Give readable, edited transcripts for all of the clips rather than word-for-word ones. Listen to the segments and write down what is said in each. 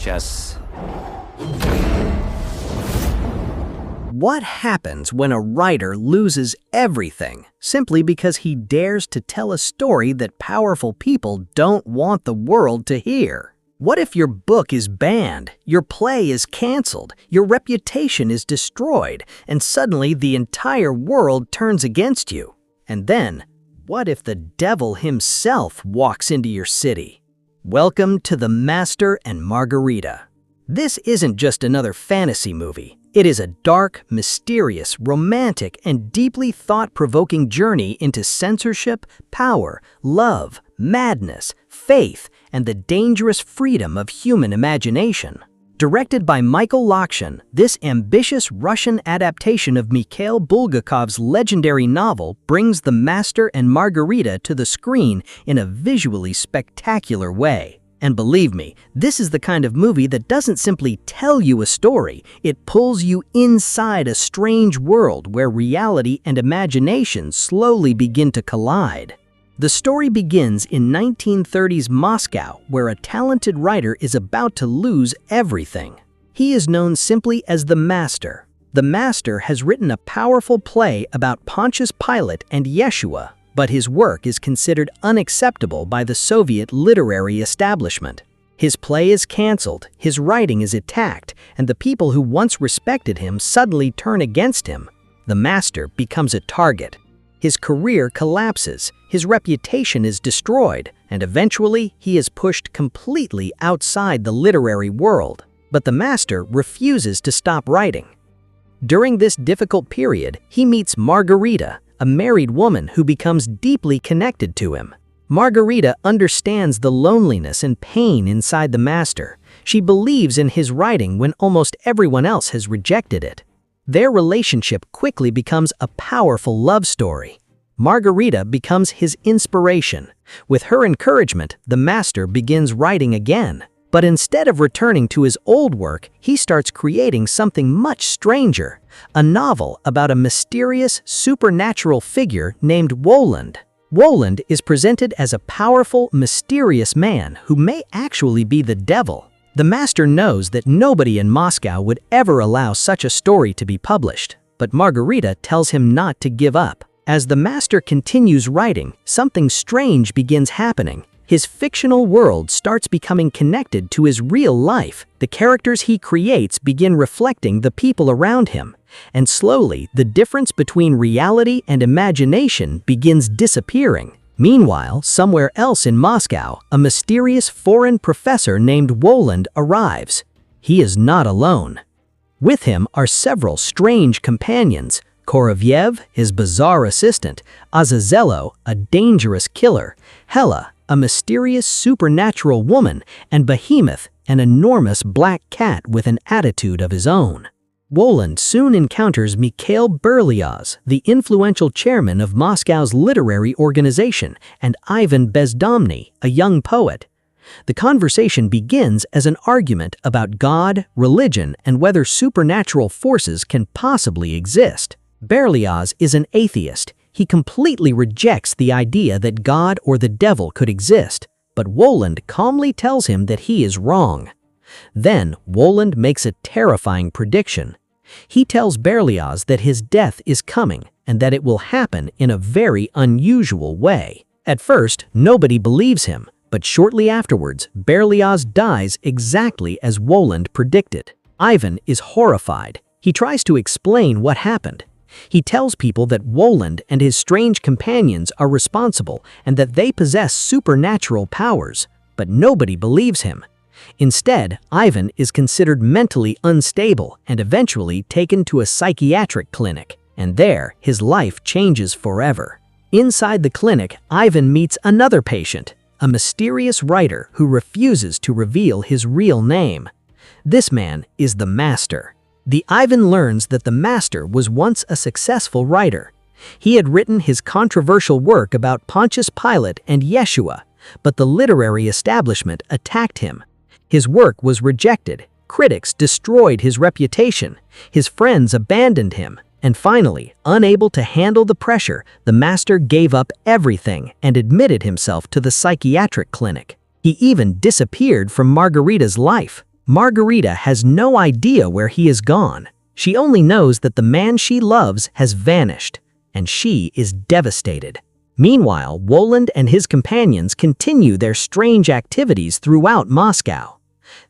сейчас... What happens when a writer loses everything simply because he dares to tell a story that powerful people don't want the world to hear? What if your book is banned, your play is canceled, your reputation is destroyed, and suddenly the entire world turns against you? And then, what if the devil himself walks into your city? Welcome to the Master and Margarita. This isn't just another fantasy movie. It is a dark, mysterious, romantic, and deeply thought-provoking journey into censorship, power, love, madness, faith, and the dangerous freedom of human imagination. Directed by Michael Lockshin, this ambitious Russian adaptation of Mikhail Bulgakov's legendary novel brings the Master and Margarita to the screen in a visually spectacular way. And believe me, this is the kind of movie that doesn't simply tell you a story, it pulls you inside a strange world where reality and imagination slowly begin to collide. The story begins in 1930s Moscow, where a talented writer is about to lose everything. He is known simply as the Master. The Master has written a powerful play about Pontius Pilate and Yeshua, but his work is considered unacceptable by the Soviet literary establishment. His play is canceled, his writing is attacked, and the people who once respected him suddenly turn against him. The Master becomes a target. His career collapses, his reputation is destroyed, and eventually he is pushed completely outside the literary world. But the Master refuses to stop writing. During this difficult period, he meets Margarita, a married woman who becomes deeply connected to him. Margarita understands the loneliness and pain inside the Master. She believes in his writing when almost everyone else has rejected it. Their relationship quickly becomes a powerful love story. Margarita becomes his inspiration. With her encouragement, the Master begins writing again. But instead of returning to his old work, he starts creating something much stranger, a novel about a mysterious, supernatural figure named Woland. Woland is presented as a powerful, mysterious man who may actually be the devil. The Master knows that nobody in Moscow would ever allow such a story to be published, but Margarita tells him not to give up. As the Master continues writing, something strange begins happening. His fictional world starts becoming connected to his real life. The characters he creates begin reflecting the people around him. And slowly, the difference between reality and imagination begins disappearing. Meanwhile, somewhere else in Moscow, a mysterious foreign professor named Woland arrives. He is not alone. With him are several strange companions: Korovyev, his bizarre assistant, Azazello, a dangerous killer, Hela, a mysterious supernatural woman, and Behemoth, an enormous black cat with an attitude of his own. Woland soon encounters Mikhail Bulgakov, the influential chairman of Moscow's literary organization, and Ivan Bezdomny, a young poet. The conversation begins as an argument about God, religion, and whether supernatural forces can possibly exist. Bulgakov is an atheist. He completely rejects the idea that God or the devil could exist, but Woland calmly tells him that he is wrong. Then, Woland makes a terrifying prediction. He tells Bulgakov that his death is coming and that it will happen in a very unusual way. At first, nobody believes him, but shortly afterwards, Bulgakov dies exactly as Woland predicted. Ivan is horrified. He tries to explain what happened. He tells people that Woland and his strange companions are responsible and that they possess supernatural powers, but nobody believes him. Instead, Ivan is considered mentally unstable and eventually taken to a psychiatric clinic, and there his life changes forever. Inside the clinic, Ivan meets another patient, a mysterious writer who refuses to reveal his real name. This man is the Master. The Ivan learns that the Master was once a successful writer. He had written his controversial work about Pontius Pilate and Yeshua, but the literary establishment attacked him. His work was rejected, critics destroyed his reputation, his friends abandoned him, and finally, unable to handle the pressure, the Master gave up everything and admitted himself to the psychiatric clinic. He even disappeared from Margarita's life. Margarita has no idea where he is gone. She only knows that the man she loves has vanished, and she is devastated. Meanwhile, Woland and his companions continue their strange activities throughout Moscow.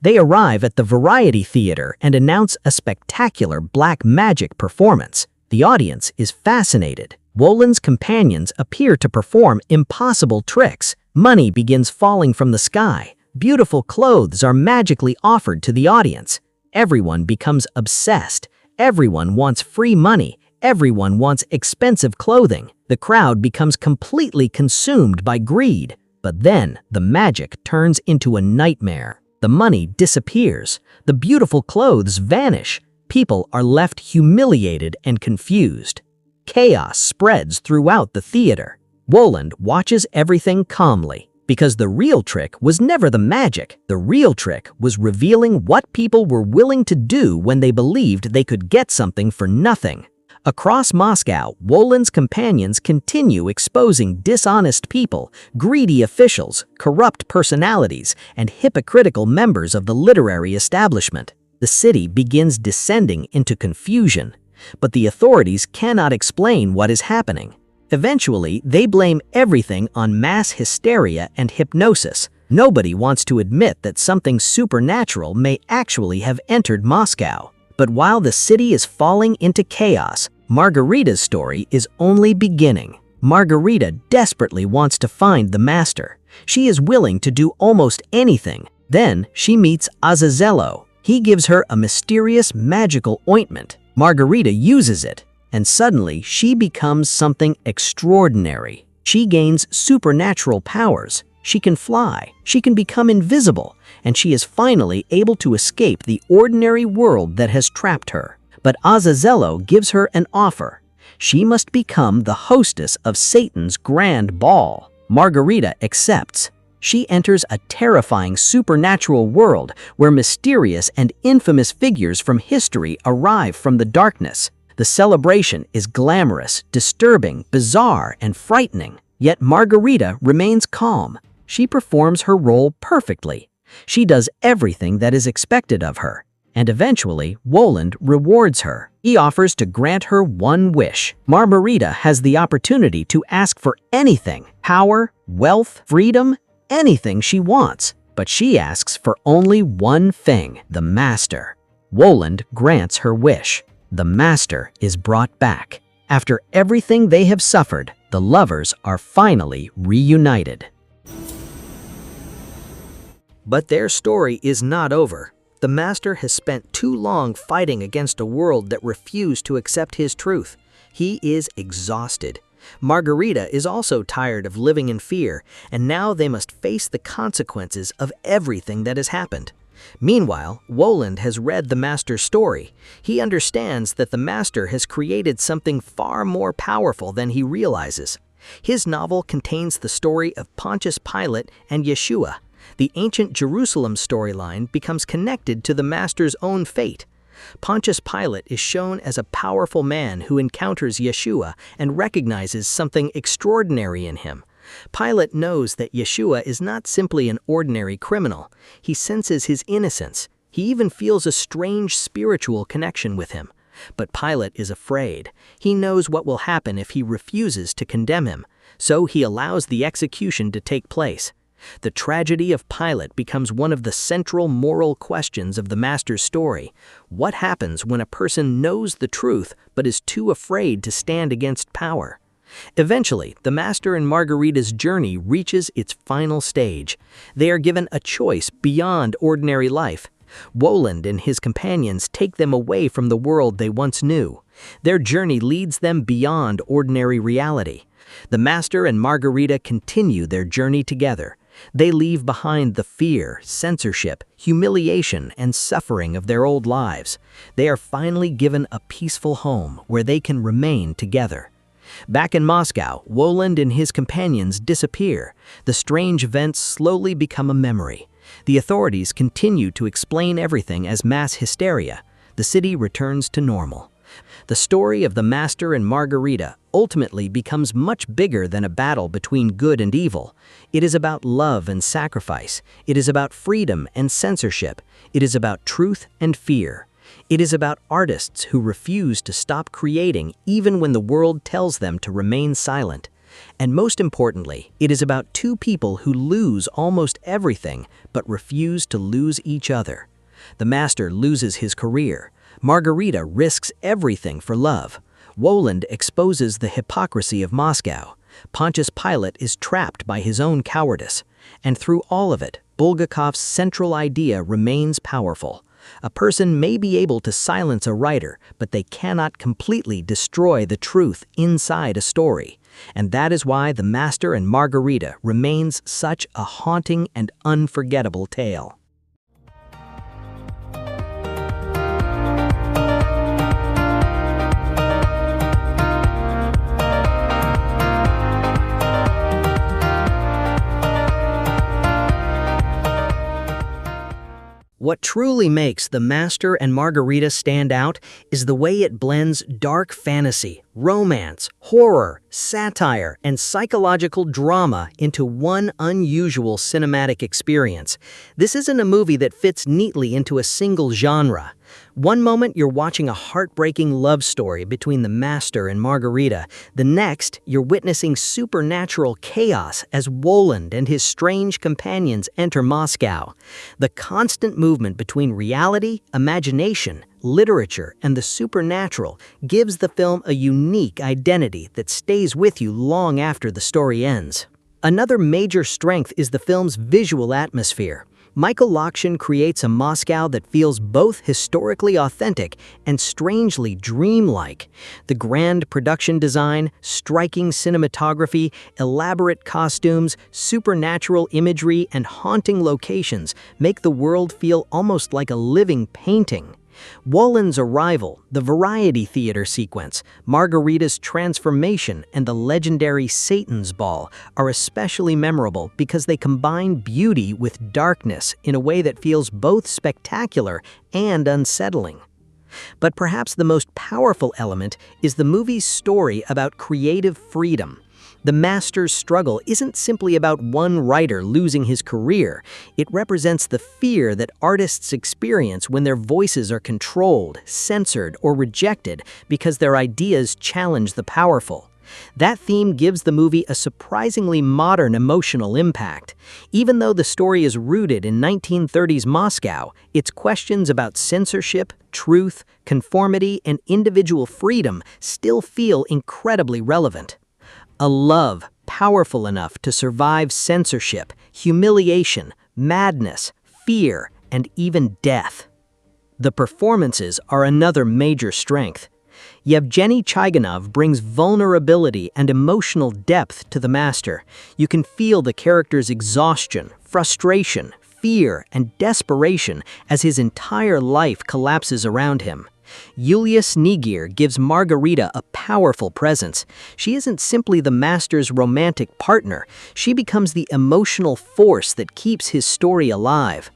They arrive at the Variety Theater and announce a spectacular black magic performance. The audience is fascinated. Woland's companions appear to perform impossible tricks. Money begins falling from the sky. Beautiful clothes are magically offered to the audience. Everyone becomes obsessed. Everyone wants free money. Everyone wants expensive clothing. The crowd becomes completely consumed by greed. But then, the magic turns into a nightmare. The money disappears. The beautiful clothes vanish. People are left humiliated and confused. Chaos spreads throughout the theater. Woland watches everything calmly, because the real trick was never the magic. The real trick was revealing what people were willing to do when they believed they could get something for nothing. Across Moscow, Woland's companions continue exposing dishonest people, greedy officials, corrupt personalities, and hypocritical members of the literary establishment. The city begins descending into confusion, but the authorities cannot explain what is happening. Eventually, they blame everything on mass hysteria and hypnosis. Nobody wants to admit that something supernatural may actually have entered Moscow. But while the city is falling into chaos, Margarita's story is only beginning. Margarita desperately wants to find the Master. She is willing to do almost anything. Then she meets Azazello. He gives her a mysterious magical ointment. Margarita uses it, and suddenly she becomes something extraordinary. She gains supernatural powers. She can fly, she can become invisible, and she is finally able to escape the ordinary world that has trapped her. But Azazello gives her an offer. She must become the hostess of Satan's grand ball. Margarita accepts. She enters a terrifying supernatural world where mysterious and infamous figures from history arrive from the darkness. The celebration is glamorous, disturbing, bizarre, and frightening. Yet Margarita remains calm. She performs her role perfectly. She does everything that is expected of her. And eventually, Woland rewards her. He offers to grant her one wish. Margarita has the opportunity to ask for anything: power, wealth, freedom, anything she wants. But she asks for only one thing: the Master. Woland grants her wish. The Master is brought back. After everything they have suffered, the lovers are finally reunited. But their story is not over. The Master has spent too long fighting against a world that refused to accept his truth. He is exhausted. Margarita is also tired of living in fear, and now they must face the consequences of everything that has happened. Meanwhile, Woland has read the Master's story. He understands that the Master has created something far more powerful than he realizes. His novel contains the story of Pontius Pilate and Yeshua. The ancient Jerusalem storyline becomes connected to the Master's own fate. Pontius Pilate is shown as a powerful man who encounters Yeshua and recognizes something extraordinary in him. Pilate knows that Yeshua is not simply an ordinary criminal. He senses his innocence. He even feels a strange spiritual connection with him. But Pilate is afraid. He knows what will happen if he refuses to condemn him, so he allows the execution to take place. The tragedy of Pilate becomes one of the central moral questions of the Master's story. What happens when a person knows the truth but is too afraid to stand against power? Eventually, the Master and Margarita's journey reaches its final stage. They are given a choice beyond ordinary life. Woland and his companions take them away from the world they once knew. Their journey leads them beyond ordinary reality. The Master and Margarita continue their journey together. They leave behind the fear, censorship, humiliation, and suffering of their old lives. They are finally given a peaceful home where they can remain together. Back in Moscow, Woland and his companions disappear. The strange events slowly become a memory. The authorities continue to explain everything as mass hysteria. The city returns to normal. The story of the Master and Margarita ultimately becomes much bigger than a battle between good and evil. It is about love and sacrifice. It is about freedom and censorship. It is about truth and fear. It is about artists who refuse to stop creating even when the world tells them to remain silent. And most importantly, it is about two people who lose almost everything but refuse to lose each other. The Master loses his career. Margarita risks everything for love. Woland exposes the hypocrisy of Moscow. Pontius Pilate is trapped by his own cowardice. And through all of it, Bulgakov's central idea remains powerful. A person may be able to silence a writer, but they cannot completely destroy the truth inside a story. And that is why The Master and Margarita remains such a haunting and unforgettable tale. What truly makes The Master and Margarita stand out is the way it blends dark fantasy, romance, horror, satire, and psychological drama into one unusual cinematic experience. This isn't a movie that fits neatly into a single genre. One moment you're watching a heartbreaking love story between the Master and Margarita. The next, you're witnessing supernatural chaos as Woland and his strange companions enter Moscow. The constant movement between reality, imagination, literature, and the supernatural gives the film a unique identity that stays with you long after the story ends. Another major strength is the film's visual atmosphere. Michael Lockshin creates a Moscow that feels both historically authentic and strangely dreamlike. The grand production design, striking cinematography, elaborate costumes, supernatural imagery, and haunting locations make the world feel almost like a living painting. Woland's arrival, the variety theater sequence, Margarita's transformation, and the legendary Satan's Ball are especially memorable because they combine beauty with darkness in a way that feels both spectacular and unsettling. But perhaps the most powerful element is the movie's story about creative freedom. The Master's struggle isn't simply about one writer losing his career. It represents the fear that artists experience when their voices are controlled, censored, or rejected because their ideas challenge the powerful. That theme gives the movie a surprisingly modern emotional impact. Even though the story is rooted in 1930s Moscow, its questions about censorship, truth, conformity, and individual freedom still feel incredibly relevant. A love powerful enough to survive censorship, humiliation, madness, fear, and even death. The performances are another major strength. Yevgeny Tsyganov brings vulnerability and emotional depth to the Master. You can feel the character's exhaustion, frustration, fear, and desperation as his entire life collapses around him. Yuliya Snigir gives Margarita a powerful presence. She isn't simply the Master's romantic partner, she becomes the emotional force that keeps his story alive.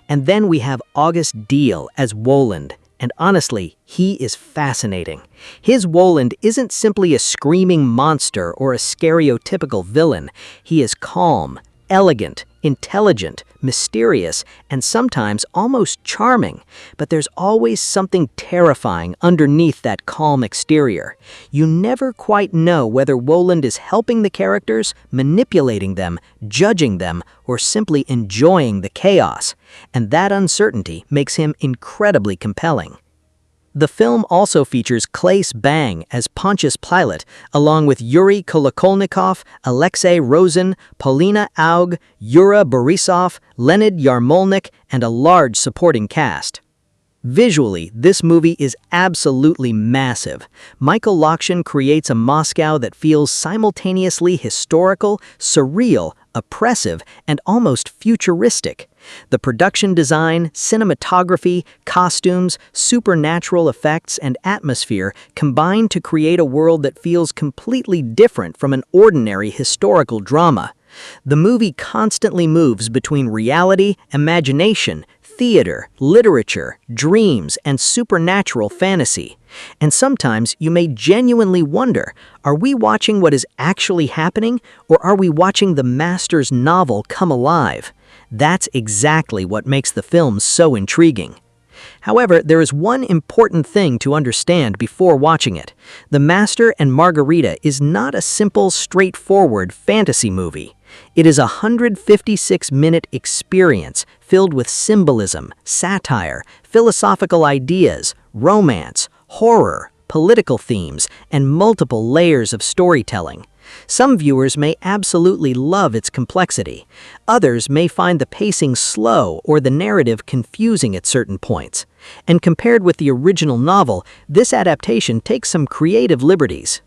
And then we have August Diehl as Woland, and honestly, he is fascinating. His Woland isn't simply a screaming monster or a stereotypical villain. He is calm, elegant, intelligent, mysterious, and sometimes almost charming. But there's always something terrifying underneath that calm exterior. You never quite know whether Woland is helping the characters, manipulating them, judging them, or simply enjoying the chaos. And that uncertainty makes him incredibly compelling. The film also features Claes Bang as Pontius Pilate, along with Yuri Kolokolnikov, Alexei Rozin, Polina Aug, Yura Borisov, Leonid Yarmolnik, and a large supporting cast. Visually, this movie is absolutely massive. Michael Lockshin creates a Moscow that feels simultaneously historical, surreal, oppressive, and almost futuristic. The production design, cinematography, costumes, supernatural effects, and atmosphere combine to create a world that feels completely different from an ordinary historical drama. The movie constantly moves between reality, imagination, theater, literature, dreams, and supernatural fantasy. And sometimes you may genuinely wonder, are we watching what is actually happening, or are we watching the Master's novel come alive? That's exactly what makes the film so intriguing. However, there is one important thing to understand before watching it. The Master and Margarita is not a simple, straightforward fantasy movie. It is a 156-minute experience filled with symbolism, satire, philosophical ideas, romance, horror, political themes, and multiple layers of storytelling. Some viewers may absolutely love its complexity. Others may find the pacing slow or the narrative confusing at certain points. And compared with the original novel, this adaptation takes some creative liberties.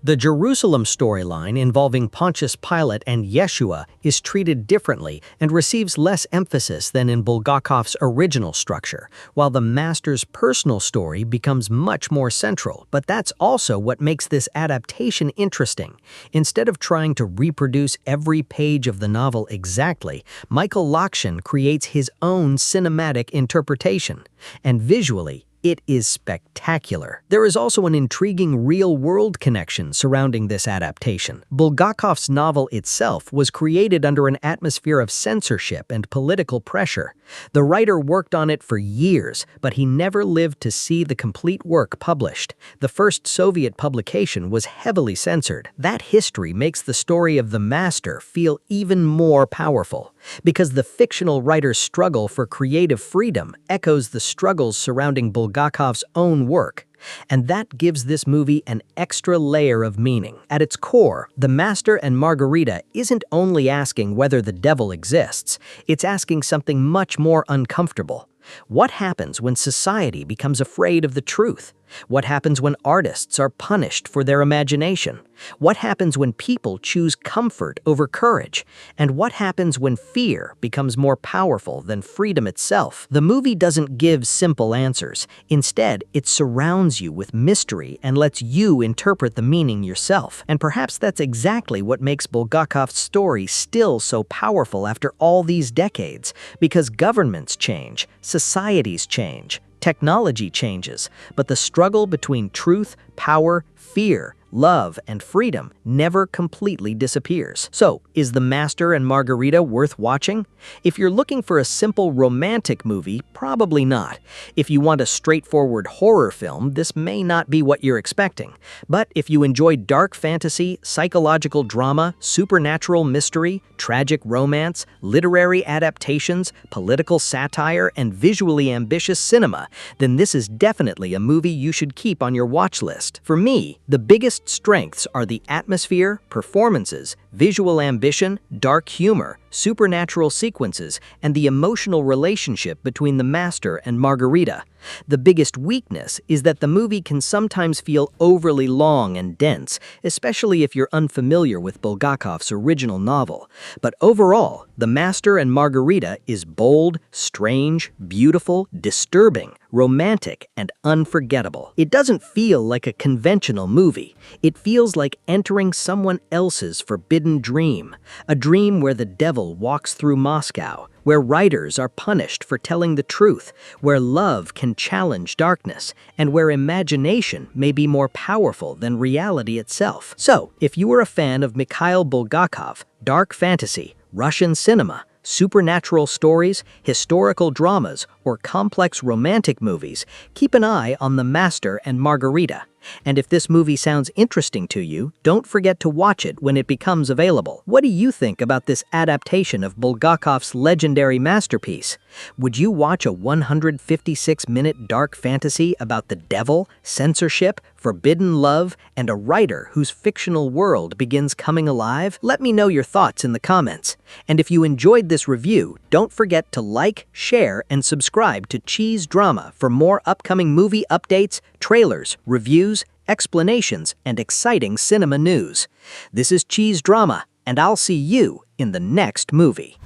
The Jerusalem storyline involving Pontius Pilate and Yeshua is treated differently and receives less emphasis than in Bulgakov's original structure, while the Master's personal story becomes much more central. But that's also what makes this adaptation interesting. Instead of trying to reproduce every page of the novel exactly, Michael Lockshin creates his own cinematic interpretation. And visually, it is spectacular. There is also an intriguing real-world connection surrounding this adaptation. Bulgakov's novel itself was created under an atmosphere of censorship and political pressure. The writer worked on it for years, but he never lived to see the complete work published. The first Soviet publication was heavily censored. That history makes the story of the Master feel even more powerful, because the fictional writer's struggle for creative freedom echoes the struggles surrounding Bulgakov's own work. And that gives this movie an extra layer of meaning. At its core, The Master and Margarita isn't only asking whether the devil exists, it's asking something much more uncomfortable. What happens when society becomes afraid of the truth? What happens when artists are punished for their imagination? What happens when people choose comfort over courage? And what happens when fear becomes more powerful than freedom itself? The movie doesn't give simple answers. Instead, it surrounds you with mystery and lets you interpret the meaning yourself. And perhaps that's exactly what makes Bulgakov's story still so powerful after all these decades. Because governments change, societies change, technology changes, but the struggle between truth, power, fear, love, and freedom never completely disappears. So, is The Master and Margarita worth watching? If you're looking for a simple romantic movie, probably not. If you want a straightforward horror film, this may not be what you're expecting. But if you enjoy dark fantasy, psychological drama, supernatural mystery, tragic romance, literary adaptations, political satire, and visually ambitious cinema, then this is definitely a movie you should keep on your watch list. For me, the biggest strengths are the atmosphere, performances, visual ambition, dark humor, supernatural sequences, and the emotional relationship between the Master and Margarita. The biggest weakness is that the movie can sometimes feel overly long and dense, especially if you're unfamiliar with Bulgakov's original novel. But overall, The Master and Margarita is bold, strange, beautiful, disturbing, romantic, and unforgettable. It doesn't feel like a conventional movie. It feels like entering someone else's forbidden dream, a dream where the devil walks through Moscow, where writers are punished for telling the truth, where love can challenge darkness, and where imagination may be more powerful than reality itself. So, if you are a fan of Mikhail Bulgakov, dark fantasy, Russian cinema, supernatural stories, historical dramas, or complex romantic movies, keep an eye on The Master and Margarita. And if this movie sounds interesting to you, don't forget to watch it when it becomes available. What do you think about this adaptation of Bulgakov's legendary masterpiece? Would you watch a 156-minute dark fantasy about the devil, censorship, forbidden love, and a writer whose fictional world begins coming alive? Let me know your thoughts in the comments. And if you enjoyed this review, don't forget to like, share, and subscribe to CheezeDrama for more upcoming movie updates, trailers, reviews, explanations, and exciting cinema news. This is CheezeDrama, and I'll see you in the next movie.